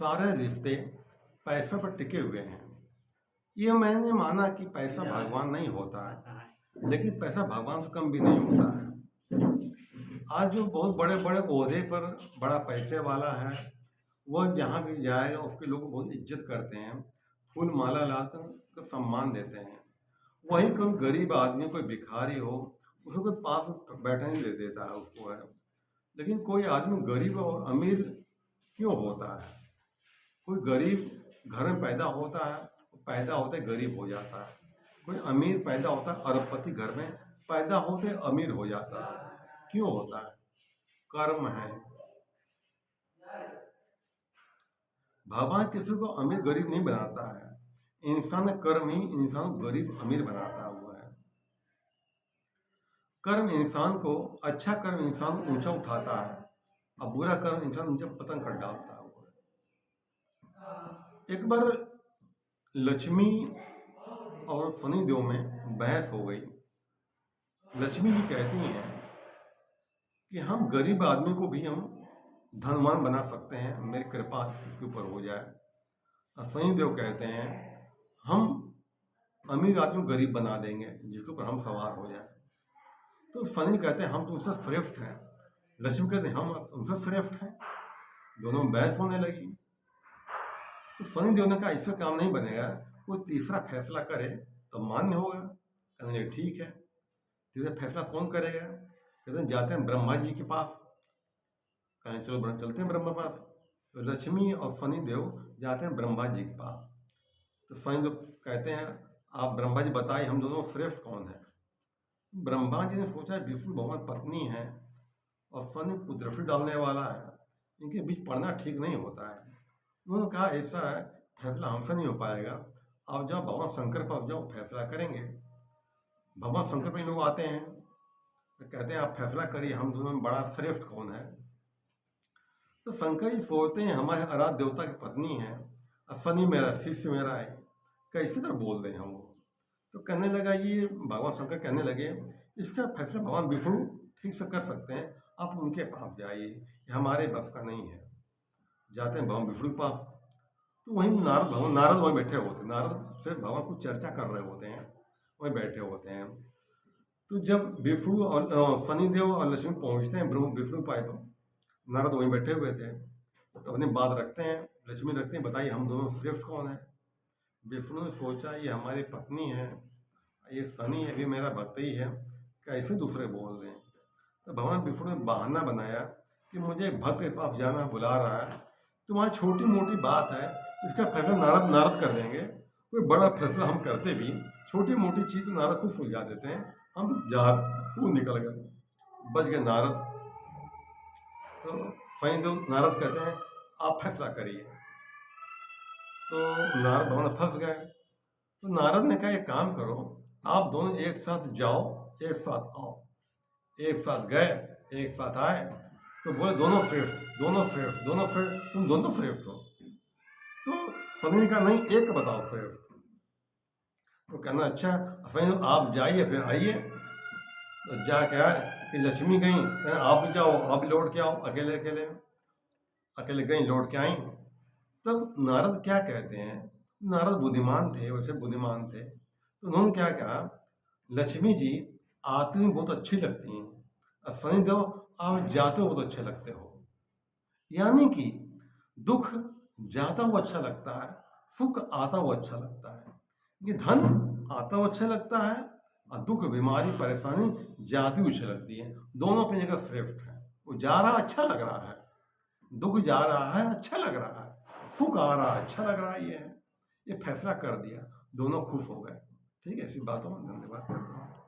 सारे रिश्ते पैसे पर टिके हुए हैं। ये मैंने माना कि पैसा भगवान नहीं होता है, लेकिन पैसा भगवान से कम भी नहीं होता है। आज जो बहुत बड़े बड़े ओहदे पर बड़ा पैसे वाला है, वह जहाँ भी जाएगा उसके लोग बहुत इज्जत करते हैं, फूल माला लाकर उसको सम्मान देते हैं। वही कोई गरीब आदमी, कोई भिखारी हो, उसको कोई पास में बैठने नहीं दे देता है उसको है। लेकिन कोई आदमी गरीब और अमीर क्यों होता है? कोई गरीब घर में पैदा होता है, पैदा होते गरीब हो जाता है। कोई अमीर पैदा होता है, अरबपति घर में पैदा होते अमीर हो जाता है। क्यों होता है? कर्म है। भगवान किसी को अमीर गरीब नहीं बनाता है, इंसान कर्म ही इंसान को गरीब अमीर बनाता हुआ है। कर्म इंसान को, अच्छा कर्म इंसान को ऊंचा उठाता है और बुरा कर्म इंसान नीचे पतन कर डालता हुआ है। एक बार लक्ष्मी और शनिदेव में बहस हो गई। लक्ष्मी जी कहती हैं कि हम गरीब आदमी को भी हम धनवान बना सकते हैं, मेरी कृपा इसके ऊपर हो जाए। और शनिदेव कहते हैं हम अमीर आदमी को गरीब बना देंगे जिसके ऊपर हम सवार हो जाए। तो शनि कहते हैं हम तुमसे श्रेष्ठ हैं, लक्ष्मी कहते हैं हम तुमसे श्रेष्ठ हैं। दोनों में बहस होने लगी। तो शनिदेव ने कहा इससे काम नहीं बनेगा, कोई तीसरा फैसला करे तो मान्य होगा। कहने लगे ठीक है। तीसरा फैसला कौन करेगा? कहते हैं जाते हैं ब्रह्मा जी के पास। कहें चलो चलते हैं ब्रह्मा पास। तो लक्ष्मी और शनिदेव जाते हैं ब्रह्मा जी के पास। तो शनिदेव कहते हैं आप ब्रह्मा जी बताइए हम दोनों श्रेष्ठ कौन है? ब्रह्मा जी ने सोचा विष्णु भगवान पत्नी है और शनि कुदृष्टि डालने वाला है, इनके बीच पड़ना ठीक नहीं होता है। उन्होंने कहा ऐसा है फैसला हमसे नहीं हो पाएगा, आप जाओ भगवान शंकर पर जाओ फैसला करेंगे। भगवान शंकर पर लोग आते हैं तो कहते हैं आप फैसला करिए हम दोनों में बड़ा श्रेष्ठ कौन है। तो शंकर जी सोचते हैं हमारे आराध्य देवता की पत्नी है और शनि मेरा शिष्य मेरा है, कैसे तरह बोल रहे हैं हम वो। तो कहने लगा ये भगवान शंकर कहने लगे इसका फैसला भगवान विष्णु ठीक से कर सकते हैं, आप उनके पास जाइए, हमारे बस का नहीं है। जाते हैं भगवान विष्णु के पास। तो वहीं नारद वहीं बैठे होते हैं। नारद से भगवान कुछ चर्चा कर रहे होते हैं, वहीं बैठे होते हैं। तो जब विष्णु और शनिदेव और लक्ष्मी पहुंचते हैं विष्णु पाए पर, नारद वहीं बैठे हुए थे। तो अपनी बात रखते हैं, लक्ष्मी रखते हैं बताइए हम दोनों श्रेष्ठ कौन है? विष्णु ने सोचा ये हमारी पत्नी है, ये शनि अभी मेरा भक्त ही है, कैसे दूसरे बोल रहे हैं। तो भगवान विष्णु ने बहाना बनाया कि मुझे भक्त के पास जाना बुला रहा है, तुम्हारी छोटी मोटी बात है इसका फैसला नारद कर देंगे। कोई बड़ा फैसला हम करते भी छोटी मोटी चीज़ नारद को सुलझा देते हैं। हम वो निकल गए, बच गए नारद। तो शनिदेव नारद कहते हैं आप फैसला करिए। तो नारद भगवान फंस गए। तो नारद ने कहा एक काम करो, आप दोनों एक साथ जाओ एक साथ आओ। एक साथ गए एक साथ आए तो बोले दोनों श्रेष्ठ तुम दोनों श्रेष्ठ हो। तो शनि का नहीं एक बताओ श्रेष्ठ। तो कहना अच्छा शनि आप जाइए फिर आइए। तो जाके आए कि लक्ष्मी गई, आप भी जाओ आप भी लौट के आओ। अकेले गई लौट के आई। तब नारद क्या कहते हैं, नारद बुद्धिमान थे, वैसे बुद्धिमान थे। तो उन्होंने क्या कहा लक्ष्मी जी आती हुई बहुत अच्छी लगती हैं और शनिदेव आप जाते हो बहुत अच्छे लगते हो। यानी कि दुख जाता हुआ अच्छा लगता है, सुख आता हुआ अच्छा लगता है। ये धन आता हुआ अच्छा लगता है और दुख बीमारी परेशानी जाती हुई अच्छी लगती है। दोनों अपनी जगह श्रेष्ठ है। वो जा रहा अच्छा लग रहा है, दुख जा रहा है अच्छा लग रहा है, सुख आ रहा है अच्छा लग रहा है। ये फैसला कर दिया, दोनों खुश हो गए। ठीक है, इसी बातों में धन्यवाद करता हूँ।